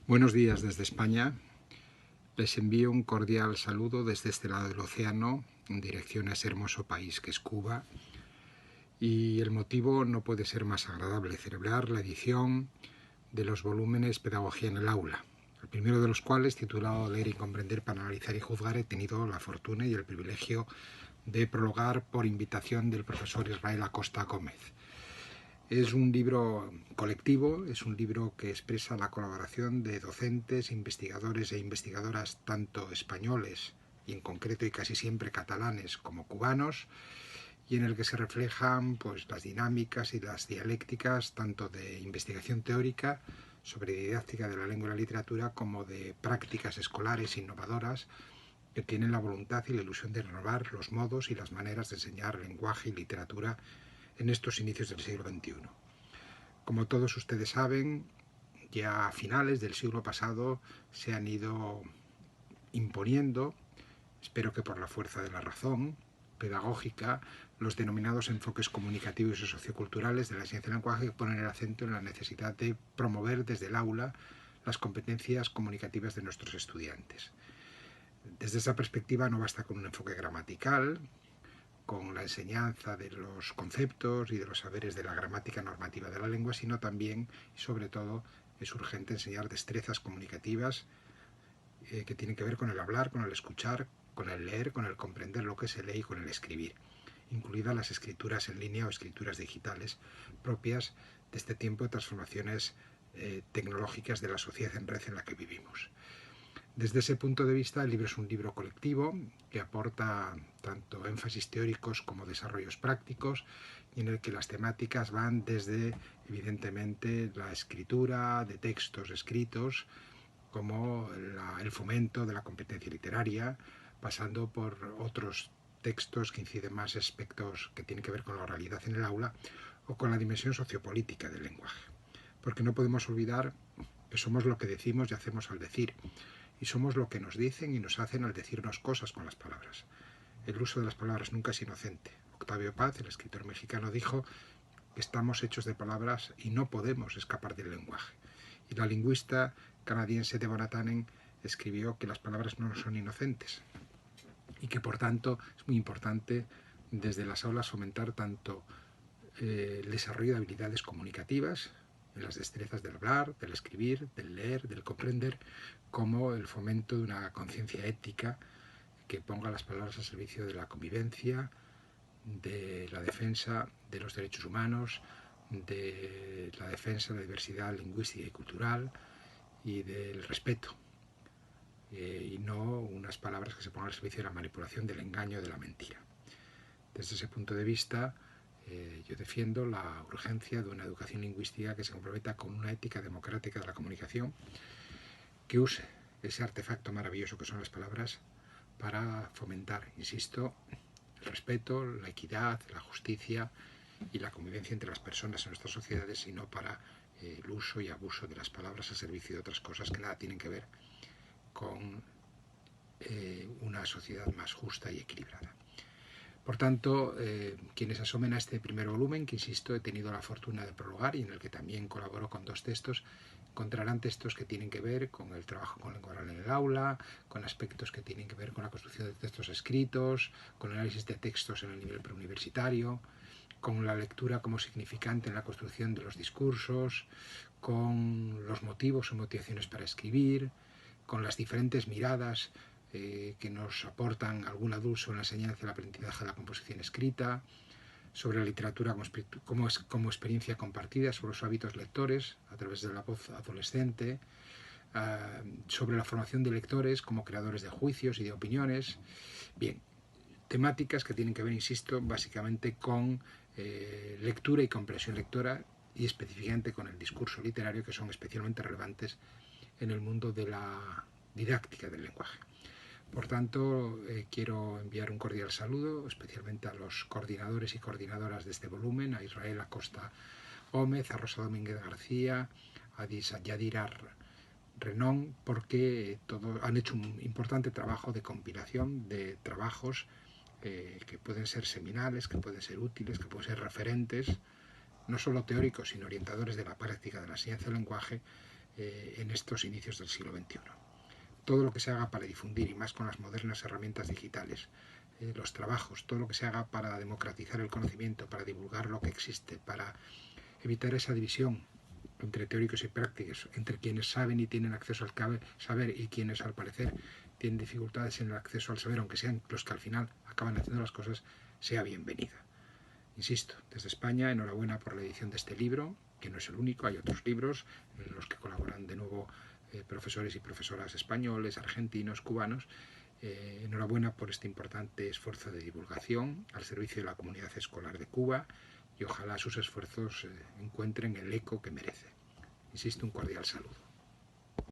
Buenos días desde España. Les envío un cordial saludo desde este lado del océano en dirección a ese hermoso país que es Cuba. Y el motivo no puede ser más agradable: celebrar la edición de los volúmenes Pedagogía en el aula, el primero de los cuales, titulado Leer y comprender para analizar y juzgar, he tenido la fortuna y el privilegio de prologar por invitación del profesor Israel Acosta Gómez. Es un libro colectivo, es un libro que expresa la colaboración de docentes, investigadores e investigadoras tanto españoles, y en concreto y casi siempre catalanes, como cubanos, y en el que se reflejan las dinámicas y las dialécticas tanto de investigación teórica sobre didáctica de la lengua y la literatura como de prácticas escolares innovadoras que tienen la voluntad y la ilusión de renovar los modos y las maneras de enseñar lenguaje y literatura en estos inicios del siglo XXI. Como todos ustedes saben, ya a finales del siglo pasado se han ido imponiendo, espero que por la fuerza de la razón pedagógica, los denominados enfoques comunicativos y socioculturales de la ciencia del lenguaje, que ponen el acento en la necesidad de promover desde el aula las competencias comunicativas de nuestros estudiantes. Desde esa perspectiva no basta con un enfoque gramatical, con la enseñanza de los conceptos y de los saberes de la gramática normativa de la lengua, sino también y sobre todo es urgente enseñar destrezas comunicativas que tienen que ver con el hablar, con el escuchar, con el leer, con el comprender lo que se lee y con el escribir, incluidas las escrituras en línea o escrituras digitales propias de este tiempo de transformaciones tecnológicas de la sociedad en red en la que vivimos. Desde ese punto de vista, el libro es un libro colectivo que aporta tanto énfasis teóricos como desarrollos prácticos, y en el que las temáticas van desde, evidentemente, la escritura de textos escritos, como el fomento de la competencia literaria, pasando por otros textos que inciden más aspectos que tienen que ver con la oralidad en el aula o con la dimensión sociopolítica del lenguaje. Porque no podemos olvidar que somos lo que decimos y hacemos al decir, y somos lo que nos dicen y nos hacen al decirnos cosas con las palabras. El uso de las palabras nunca es inocente. Octavio Paz, el escritor mexicano, dijo que estamos hechos de palabras y no podemos escapar del lenguaje. Y la lingüista canadiense Deborah Tannen escribió que las palabras no son inocentes y que por tanto es muy importante desde las aulas fomentar tanto el desarrollo de habilidades comunicativas, en las destrezas del hablar, del escribir, del leer, del comprender, como el fomento de una conciencia ética que ponga las palabras al servicio de la convivencia, de la defensa de los derechos humanos, de la defensa de la diversidad lingüística y cultural y del respeto, y no unas palabras que se pongan al servicio de la manipulación, del engaño, de la mentira. Desde ese punto de vista, yo defiendo la urgencia de una educación lingüística que se comprometa con una ética democrática de la comunicación, que use ese artefacto maravilloso que son las palabras para fomentar, insisto, el respeto, la equidad, la justicia y la convivencia entre las personas en nuestras sociedades, y no para el uso y abuso de las palabras al servicio de otras cosas que nada tienen que ver con una sociedad más justa y equilibrada. Por tanto, quienes asomen a este primer volumen, que insisto, he tenido la fortuna de prologar y en el que también colaboro con 2 textos, encontrarán textos que tienen que ver con el trabajo con lengua oral en el aula, con aspectos que tienen que ver con la construcción de textos escritos, con análisis de textos en el nivel preuniversitario, con la lectura como significante en la construcción de los discursos, con los motivos o motivaciones para escribir, con las diferentes miradas que nos aportan algún adulto en la enseñanza y el aprendizaje de la composición escrita, sobre la literatura como experiencia compartida, sobre los hábitos lectores a través de la voz adolescente, sobre la formación de lectores como creadores de juicios y de opiniones. Bien, temáticas que tienen que ver, insisto, básicamente con lectura y comprensión lectora, y específicamente con el discurso literario, que son especialmente relevantes en el mundo de la didáctica del lenguaje. Por tanto, quiero enviar un cordial saludo, especialmente a los coordinadores y coordinadoras de este volumen, a Israel Acosta Gómez, a Rosa Domínguez García, a Yadira Renón, porque han hecho un importante trabajo de compilación de trabajos que pueden ser seminales, que pueden ser útiles, que pueden ser referentes, no solo teóricos, sino orientadores de la práctica de la ciencia del lenguaje, en estos inicios del siglo XXI. Todo lo que se haga para difundir, y más con las modernas herramientas digitales, los trabajos, todo lo que se haga para democratizar el conocimiento, para divulgar lo que existe, para evitar esa división entre teóricos y prácticos, entre quienes saben y tienen acceso al saber y quienes al parecer tienen dificultades en el acceso al saber, aunque sean los que al final acaban haciendo las cosas, sea bienvenida. Insisto, desde España, enhorabuena por la edición de este libro, que no es el único, hay otros libros en los que colaboran de nuevo profesores y profesoras españoles, argentinos, cubanos. Enhorabuena por este importante esfuerzo de divulgación al servicio de la comunidad escolar de Cuba, y ojalá sus esfuerzos encuentren el eco que merece. Insisto, un cordial saludo.